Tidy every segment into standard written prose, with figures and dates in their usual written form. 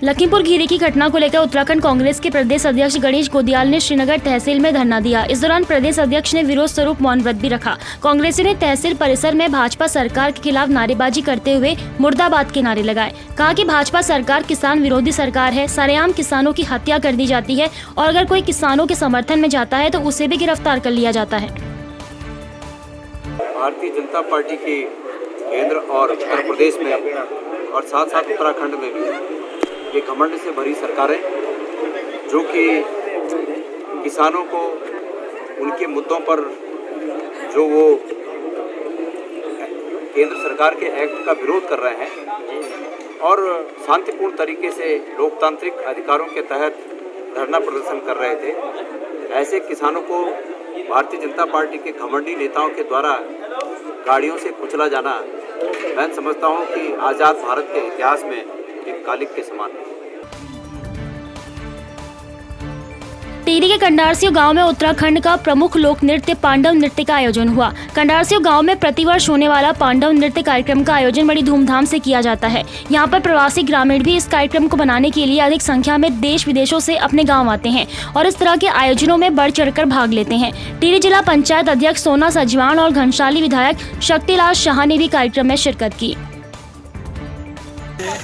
लखीमपुर खीरी की घटना को लेकर उत्तराखंड कांग्रेस के प्रदेश अध्यक्ष गणेश गोदियाल ने श्रीनगर तहसील में धरना दिया। इस दौरान प्रदेश अध्यक्ष ने विरोध स्वरूप मौन व्रत भी रखा। कांग्रेसियों ने तहसील परिसर में भाजपा सरकार के खिलाफ नारेबाजी करते हुए मुर्दाबाद के नारे लगाए। कहा कि भाजपा सरकार किसान विरोधी सरकार है, सरेआम किसानों की हत्या कर दी जाती है और अगर कोई किसानों के समर्थन में जाता है तो उसे भी गिरफ्तार कर लिया जाता है। भारतीय जनता पार्टी की केंद्र और उत्तर प्रदेश में और साथ साथ उत्तराखंड में भी ये घमंड से भरी सरकार है, जो कि किसानों को उनके मुद्दों पर जो वो केंद्र सरकार के एक्ट का विरोध कर रहे हैं और शांतिपूर्ण तरीके से लोकतांत्रिक अधिकारों के तहत धरना प्रदर्शन कर रहे थे, ऐसे किसानों को भारतीय जनता पार्टी के घमंडी नेताओं के द्वारा गाड़ियों से कुचला जाना मैं समझता हूं कि आज़ाद भारत के इतिहास में एक कालिक के समान है। टिहरी के कंडारसियो गांव में उत्तराखंड का प्रमुख लोक नृत्य पांडव नृत्य का आयोजन हुआ। कंडारसियो गांव में प्रतिवर्ष होने वाला पांडव नृत्य कार्यक्रम का आयोजन बड़ी धूमधाम से किया जाता है। यहां पर प्रवासी ग्रामीण भी इस कार्यक्रम को बनाने के लिए अधिक संख्या में देश विदेशों से अपने गाँव आते हैं और इस तरह के आयोजनों में बढ़ चढ़कर भाग लेते हैं। टिहरी जिला पंचायत अध्यक्ष सोना सजवान और घनशाली विधायक शक्तिलाल शाह ने भी कार्यक्रम में शिरकत की।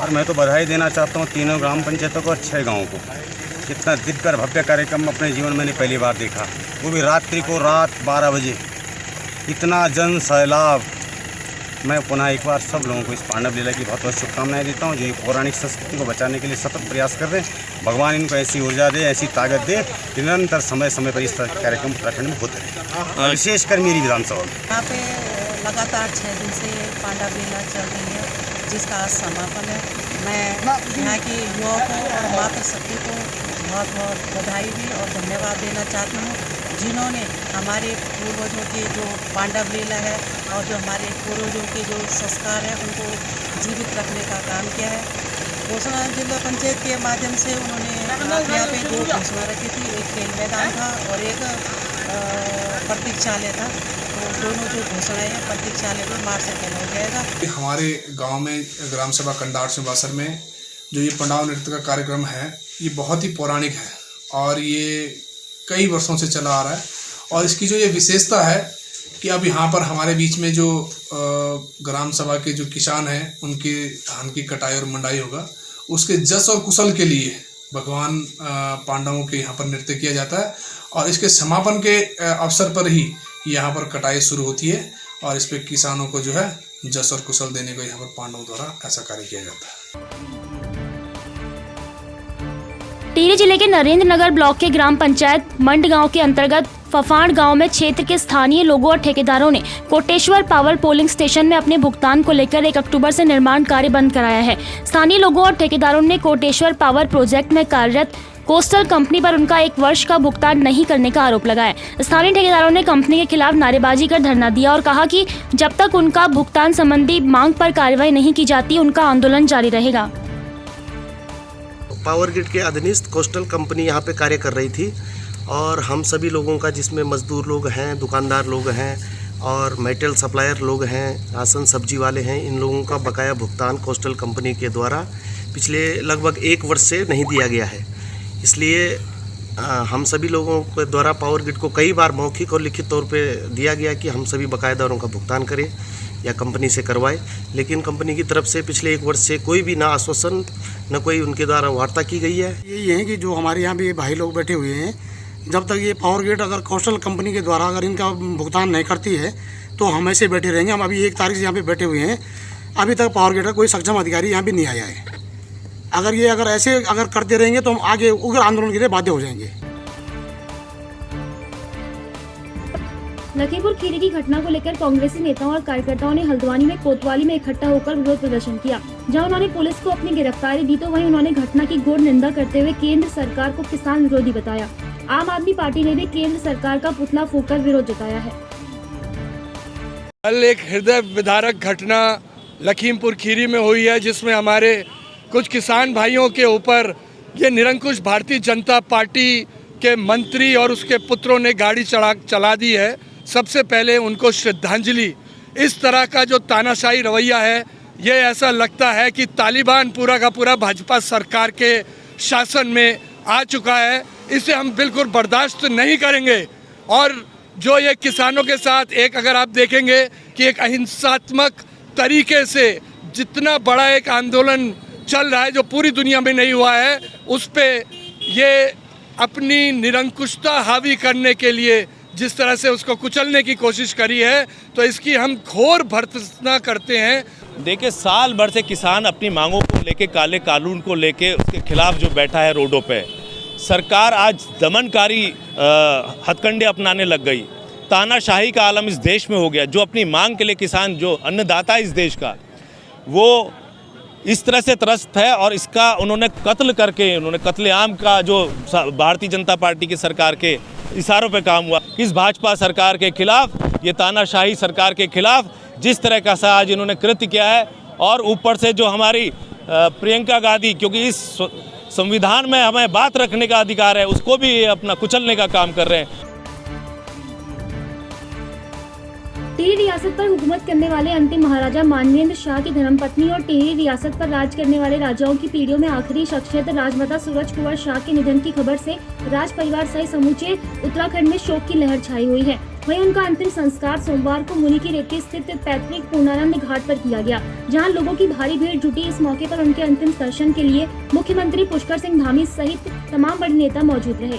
और मैं तो बधाई देना चाहता हूँ तीनों ग्राम पंचायतों को और 6 गाँवों को। इतना दिव्य भव्य कार्यक्रम अपने जीवन में मैंने पहली बार देखा, वो भी रात्रि को रात 12 बजे इतना जन सैलाब। मैं पुनः एक बार सब लोगों को इस पांडव लीला की बहुत बहुत शुभकामनाएं देता हूँ, जो ये पौराणिक संस्कृति को बचाने के लिए सतत प्रयास कर रहे हैं। भगवान इनको ऐसी ऊर्जा दे, ऐसी ताकत दे, निरंतर समय समय पर इस तरह के कार्यक्रम उत्तराखंड में होते रहे, विशेषकर मेरी विधानसभा में। यहाँ पे लगातार 6 दिन से पांडव लीला चल रही है, जिसका आज समापन है। मैं यहाँ के युवाओं को और मातृशक्ति को बहुत बहुत बधाई भी और धन्यवाद देना चाहती हूँ, जिन्होंने हमारे पूर्वजों की जो पांडव लीला है और जो हमारे पूर्वजों के जो संस्कार हैं उनको जीवित रखने का काम किया है। घोषणा जिला पंचायत के माध्यम से उन्होंने यहाँ पे 2 घोषणा रखी थी, एक खेल मैदान था और एक प्रतीक्षालय था। तो दोनों जो घोषणाएं हैं प्रतीक्षालय में मार्च से पहले हो जाएगा। हमारे गांव में ग्राम सभा कंडारसियो बासर में जो ये पांडव नृत्य का कार्यक्रम है, ये बहुत ही पौराणिक है और ये कई वर्षों से चला आ रहा है। और इसकी जो ये विशेषता है कि अब यहाँ पर हमारे बीच में जो ग्राम सभा के जो किसान हैं उनके धान की कटाई और मंडाई होगा, उसके जस और कुशल के लिए भगवान पांडवों के यहाँ पर नृत्य किया जाता है और इसके समापन के अवसर पर ही यहाँ पर कटाई शुरू होती है और इस पर किसानों को जो है जस और कुशल देने को यहाँ पर पांडवों द्वारा ऐसा कार्य किया जाता है। टिहरी जिले के नरेंद्र नगर ब्लॉक के ग्राम पंचायत मंड गांव के अंतर्गत फफाड़ गांव में क्षेत्र के स्थानीय लोगों और ठेकेदारों ने कोटेश्वर पावर पोलिंग स्टेशन में अपने भुगतान को लेकर 1 अक्टूबर से निर्माण कार्य बंद कराया है। स्थानीय लोगों और ठेकेदारों ने कोटेश्वर पावर प्रोजेक्ट में कार्यरत कोस्टल कंपनी पर उनका 1 वर्ष का भुगतान नहीं करने का आरोप लगाया। स्थानीय ठेकेदारों ने कंपनी के खिलाफ नारेबाजी कर धरना दिया और कहा कि जब तक उनका भुगतान संबंधी मांग पर कार्रवाई नहीं की जाती, उनका आंदोलन जारी रहेगा। पावर ग्रिड के अधीनस्थ कोस्टल कंपनी यहाँ पे कार्य कर रही थी और हम सभी लोगों का, जिसमें मजदूर लोग हैं, दुकानदार लोग हैं और मेटल सप्लायर लोग हैं, राशन सब्जी वाले हैं, इन लोगों का बकाया भुगतान कोस्टल कंपनी के द्वारा पिछले लगभग 1 वर्ष से नहीं दिया गया है। इसलिए हम सभी लोगों के द्वारा पावर ग्रिड को कई बार मौखिक और लिखित तौर पे दिया गया कि हम सभी बकायेदारों का भुगतान करें या कंपनी से करवाए, लेकिन कंपनी की तरफ से पिछले 1 वर्ष से कोई भी ना आश्वासन न कोई उनके द्वारा वार्ता की गई है। यही है कि जो हमारे यहाँ भी भाई लोग बैठे हुए हैं, जब तक ये पावर ग्रिड अगर कोस्टल कंपनी के द्वारा अगर इनका भुगतान नहीं करती है तो हम ऐसे बैठे रहेंगे। हम अभी 1 तारीख से यहाँ पे बैठे हुए हैं, अभी तक पावर ग्रिड का कोई सक्षम अधिकारी यहाँ भी नहीं आया है। अगर ऐसे करते रहेंगे तो हम आगे उग्र आंदोलन के लिए बाध्य हो जाएंगे। लखीमपुर खीरी की घटना को लेकर कांग्रेसी नेताओं और कार्यकर्ताओं ने हल्द्वानी में कोतवाली में इकट्ठा होकर विरोध प्रदर्शन किया। जहां उन्होंने पुलिस को अपनी गिरफ्तारी दी तो वहीं उन्होंने घटना की घोर निंदा करते हुए केंद्र सरकार को किसान विरोधी बताया। आम आदमी पार्टी ने भी केंद्र सरकार का पुतला फूंककर विरोध जताया है। कल एक हृदय विदारक घटना लखीमपुर खीरी में हुई है, जिसमें हमारे कुछ किसान भाइयों के ऊपर ये निरंकुश भारतीय जनता पार्टी के मंत्री और उसके पुत्रों ने गाड़ी चला दी है। सबसे पहले उनको श्रद्धांजलि। इस तरह का जो तानाशाही रवैया है ये ऐसा लगता है कि तालिबान पूरा का पूरा भाजपा सरकार के शासन में आ चुका है। इसे हम बिल्कुल बर्दाश्त नहीं करेंगे। और जो ये किसानों के साथ एक अगर आप देखेंगे कि एक अहिंसात्मक तरीके से जितना बड़ा एक आंदोलन चल रहा है जो पूरी दुनिया में नहीं हुआ है, उस पे ये अपनी निरंकुशता हावी करने के लिए जिस तरह से उसको कुचलने की कोशिश करी है, तो इसकी हम घोर भर्त्सना करते हैं। देखिए, साल भर से किसान अपनी मांगों को लेके, काले कानून को लेके उसके खिलाफ जो बैठा है रोडों पे, सरकार आज दमनकारी हथकंडे अपनाने लग गई। तानाशाही का आलम इस देश में हो गया। जो अपनी मांग के लिए किसान, जो अन्नदाता इस देश का, वो इस तरह से त्रस्त है और इसका उन्होंने कत्ल करके, उन्होंने कत्लेआम का जो भारतीय जनता पार्टी की सरकार के इशारों पे काम हुआ, इस भाजपा सरकार के खिलाफ, ये तानाशाही सरकार के खिलाफ जिस तरह का सा आज इन्होंने कृत्य किया है, और ऊपर से जो हमारी प्रियंका गांधी, क्योंकि इस संविधान में हमें बात रखने का अधिकार है, उसको भी अपना कुचलने का काम कर रहे हैं। टिहरी रियासत पर हुकूमत करने वाले अंतिम महाराजा मानवेंद्र शाह की धर्मपत्नी और टिहरी रियासत पर राज करने वाले राजाओं की पीढ़ियों में आखिरी शख्सियत राजमाता सूरज कुंवर शाह के निधन की खबर से राज परिवार सहित समूचे उत्तराखंड में शोक की लहर छाई हुई है। वहीं उनका अंतिम संस्कार सोमवार को मुनि की रेती स्थित पैतृक पूर्णानंद घाट पर किया गया, जहां लोगों की भारी भीड़ जुटी। इस मौके पर उनके अंतिम दर्शन के लिए मुख्यमंत्री पुष्कर सिंह धामी सहित तमाम बड़े नेता मौजूद रहे।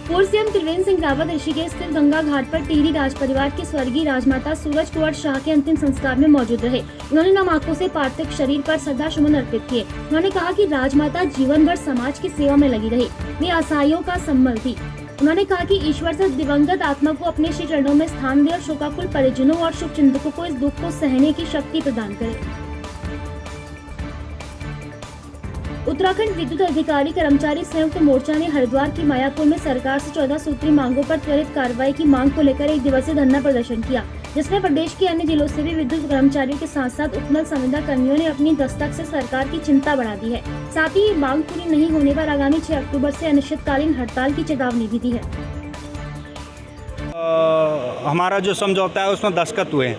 पूर्व सीएम त्रिवेंद्र सिंह रावत ऋषिकेश स्थित गंगा घाट पर टिहरी राज परिवार की स्वर्गीय राजमाता सूरज कुंवर शाह के अंतिम संस्कार में मौजूद रहे। उन्होंने नम आंखों से पार्थिव शरीर पर श्रद्धा सुमन अर्पित किए। उन्होंने कहा कि राजमाता जीवन भर समाज की सेवा में लगी रही, वे असहायों का संबल थी। उन्होंने कहा कि ईश्वर से दिवंगत आत्मा को अपने श्री चरणों में स्थान दे और शोकाकुल परिजनों और शुभचिंतकों को इस दुख को सहने की शक्ति प्रदान करे। उत्तराखंड विद्युत अधिकारी कर्मचारी संयुक्त मोर्चा ने हरिद्वार की मायापुर में सरकार से 14 सूत्री मांगों पर त्वरित कार्रवाई की मांग को लेकर 1 दिवसीय धरना प्रदर्शन किया, जिसमें प्रदेश के अन्य जिलों से भी विद्युत कर्मचारियों के साथ साथ उपनल संविदा कर्मियों ने अपनी दस्तक से सरकार की चिंता बढ़ा दी है। साथ ही मांग पूरी नहीं होने पर आगामी 6 अक्टूबर से अनिश्चितकालीन हड़ताल की चेतावनी भी दी है। हमारा जो समझौता है उसमें दस्तखत हुए हैं,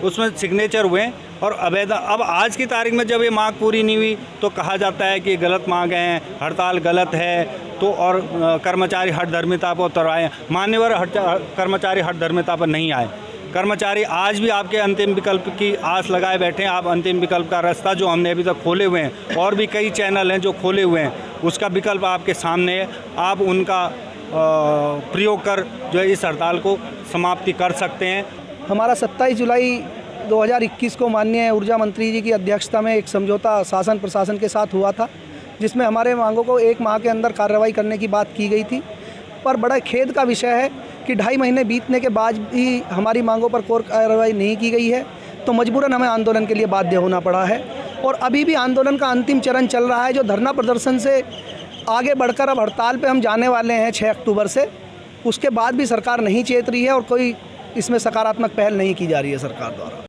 उसमें सिग्नेचर हुए हैं, और अब आज की तारीख में जब ये मांग पूरी नहीं हुई तो कहा जाता है कि गलत मांगे हैं, हड़ताल गलत है, तो और कर्मचारी हठधर्मिता पर उतर आए। मान्यवर कर्मचारी हठधर्मिता पर नहीं आए। कर्मचारी आज भी आपके अंतिम विकल्प की आस लगाए बैठे हैं। आप अंतिम विकल्प का रास्ता जो हमने अभी तक खोले हुए हैं, और भी कई चैनल हैं जो खोले हुए हैं, उसका विकल्प आपके सामने है। आप उनका प्रयोग कर जो है इस हड़ताल को समाप्ति कर सकते हैं। हमारा 27 जुलाई 2021 को माननीय ऊर्जा मंत्री जी की अध्यक्षता में एक समझौता शासन प्रशासन के साथ हुआ था, जिसमें हमारे मांगों को 1 माह के अंदर कार्रवाई करने की बात की गई थी। पर बड़ा खेद का विषय है कि 2.5 महीने बीतने के बाद भी हमारी मांगों पर कोई कार्रवाई नहीं की गई है, तो मजबूरन हमें आंदोलन के लिए बाध्य होना पड़ा है। और अभी भी आंदोलन का अंतिम चरण चल रहा है, जो धरना प्रदर्शन से आगे बढ़कर अब हड़ताल पर हम जाने वाले हैं 6 अक्टूबर से। उसके बाद भी सरकार नहीं चेत रही है और कोई इसमें सकारात्मक पहल नहीं की जा रही है सरकार द्वारा।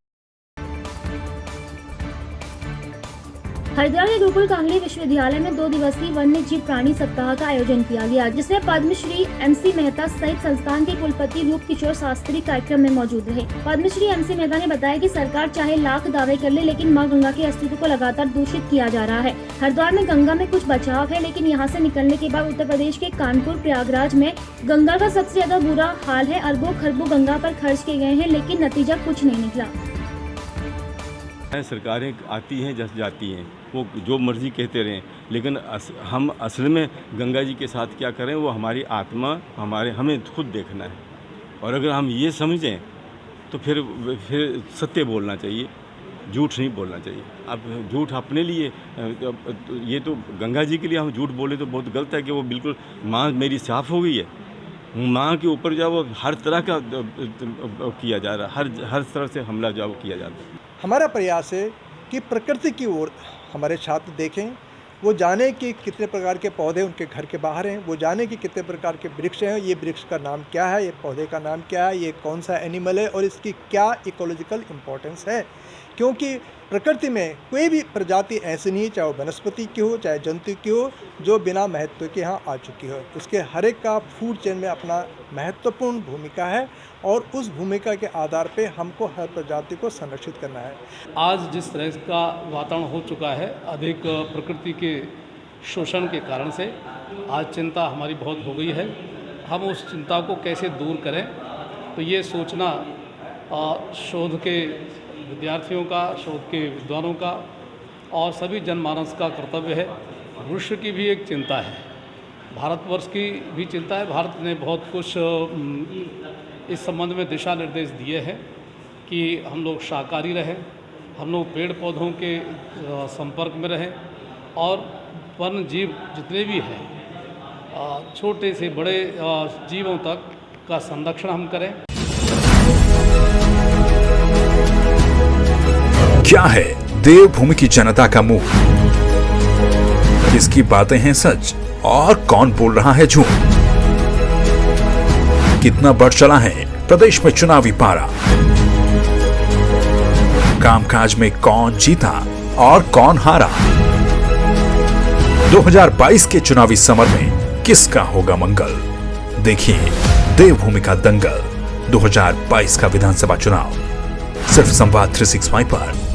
हरिद्वार के गोकुल कांगड़ी विश्वविद्यालय में 2 दिवसीय वन्य जीव प्राणी सप्ताह का आयोजन किया गया, जिसमें पद्मश्री MC मेहता सहित संस्थान के कुलपति रूप किशोर शास्त्री कार्यक्रम में मौजूद रहे। पद्मश्री MC मेहता ने बताया कि सरकार चाहे लाख दावे कर ले, लेकिन मां गंगा के अस्तित्व को लगातार दूषित किया जा रहा है। हरिद्वार में गंगा में कुछ बचाव है, लेकिन यहाँ से निकलने के बाद उत्तर प्रदेश के कानपुर प्रयागराज में गंगा का सबसे ज्यादा बुरा हाल है। अरबों खरबों गंगा पर खर्च किए गए हैं, लेकिन नतीजा कुछ नहीं निकला। सरकारें आती हैं जस जाती हैं, वो जो मर्जी कहते रहें, लेकिन हम असल में गंगा जी के साथ क्या करें वो हमारी आत्मा, हमें खुद देखना है। और अगर हम ये समझें तो फिर सत्य बोलना चाहिए, झूठ नहीं बोलना चाहिए। अब झूठ अपने लिए, ये तो गंगा जी के लिए हम झूठ बोले तो बहुत गलत है कि वो बिल्कुल माँ मेरी साफ़ हो गई है। माँ के ऊपर जो वो हर तरह का किया जा रहा है, हर तरह से हमला जो किया जाता है। हमारा प्रयास है कि प्रकृति की ओर हमारे छात्र देखें, वो जाने कि कितने प्रकार के पौधे उनके घर के बाहर हैं, वो जाने कि कितने प्रकार के वृक्ष हैं, ये वृक्ष का नाम क्या है, ये पौधे का नाम क्या है, ये कौन सा एनिमल है और इसकी क्या इकोलॉजिकल इम्पोर्टेंस है। क्योंकि प्रकृति में कोई भी प्रजाति ऐसी नहीं, चाहे वो वनस्पति की हो चाहे जंतु की हो, जो बिना महत्व के यहाँ आ चुकी हो। इसके हर एक का फूड चेन में अपना महत्वपूर्ण भूमिका है और उस भूमिका के आधार पे हमको हर प्रजाति को संरक्षित करना है। आज जिस तरह का वातावरण हो चुका है अधिक प्रकृति के शोषण के कारण से, आज चिंता हमारी बहुत हो गई है। हम उस चिंता को कैसे दूर करें, तो ये सोचना शोध के विद्यार्थियों का, शोध के विद्वानों का और सभी जनमानस का कर्तव्य है। विश्व की भी एक चिंता है, भारतवर्ष की भी चिंता है। भारत ने बहुत कुछ इस संबंध में दिशा निर्देश दिए हैं कि हम लोग शाकाहारी रहें, हम लोग पेड़ पौधों के संपर्क में रहें और वन्य जीव जितने भी हैं, छोटे से बड़े जीवों तक का संरक्षण हम करें। क्या है देवभूमि की जनता का मुंह? किसकी बातें हैं सच और कौन बोल रहा है झूठ? कितना बढ़ चला है प्रदेश में चुनावी पारा? कामकाज में कौन जीता और कौन हारा? 2022 के चुनावी समर में किसका होगा मंगल? देखिए देवभूमि का दंगल 2022 का विधानसभा चुनाव सिर्फ संवाद 365 पर।